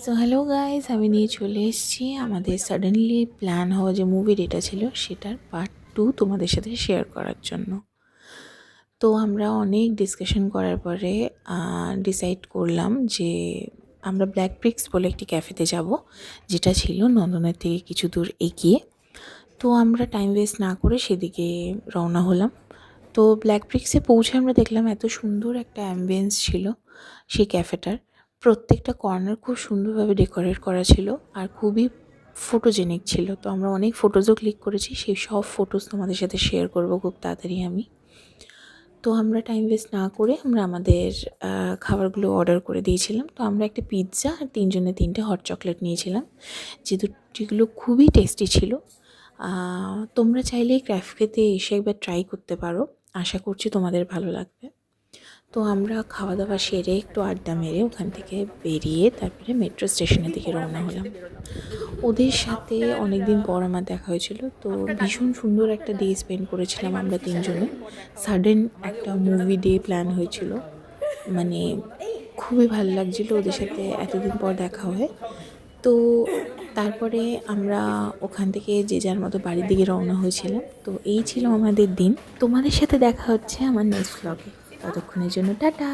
So hello guys, আমি নিয়ে চলে এসেছি আমাদের সাডেনলি প্ল্যান হওয়া যে মুভি ডেটা ছিল সেটার পার্ট 2 তোমাদের সাথে শেয়ার করার জন্য। তো আমরা অনেক ডিসকাশন করার পরে ডিসাইড করলাম যে আমরা ব্ল্যাক ব্রিক্স বলে একটি ক্যাফেতে যাব, যেটা ছিল নন্দনের থেকে কিছু দূর এগিয়ে। তো আমরা টাইম ওয়েস্ট না করে সেদিকে রওনা হলাম। তো ব্ল্যাক ব্রিক্সে পৌঁছে আমরা দেখলাম এত সুন্দর একটা অ্যাম্বিয়েন্স ছিল সেই ক্যাফেটার। প্রত্যেকটা কর্নার খুব সুন্দরভাবে ডেকোরেট করা ছিল আর খুবই ফটোজেনিক ছিল। তো আমরা অনেক ফটোজও ক্লিক করেছি, সেই সব ফটোজ তোমাদের সাথে শেয়ার করব খুব তাড়াতাড়ি আমি। তো আমরা টাইম ওয়েস্ট না করে আমরা আমাদের খাবারগুলো অর্ডার করে দিয়েছিলাম। তো আমরা একটা পিৎজা আর 3 জনে 3টে হট চকলেট নিয়েছিলাম, যেগুলো খুবই টেস্টি ছিল। তোমরা চাইলে ক্যাফেতে এসে একবার ট্রাই করতে পারো, আশা করছি তোমাদের ভালো লাগবে। তো আমরা খাওয়া দাওয়া সেরে একটু আড্ডা মেরে ওখান থেকে বেরিয়ে তারপরে মেট্রো স্টেশনের দিকে রওনা হলাম। ওদের সাথে অনেক দিন পর আমার দেখা হয়েছিল, তো ভীষণ সুন্দর একটা ডে স্পেন্ড করেছিলাম আমরা 3 জনে। সাডেন একটা মুভি ডে প্ল্যান হয়েছিল, মানে খুবই ভালো লাগছিলো ওদের সাথে এতদিন পর দেখা হয়। তো তারপরে আমরা ওখান থেকে যে যার মতো বাড়ির দিকে রওনা হয়েছিলাম। তো এই ছিল আমাদের দিন। তোমাদের সাথে দেখা হচ্ছে আমার নেক্সট ব্লগে। ততক্ষণের জন্য টাটা।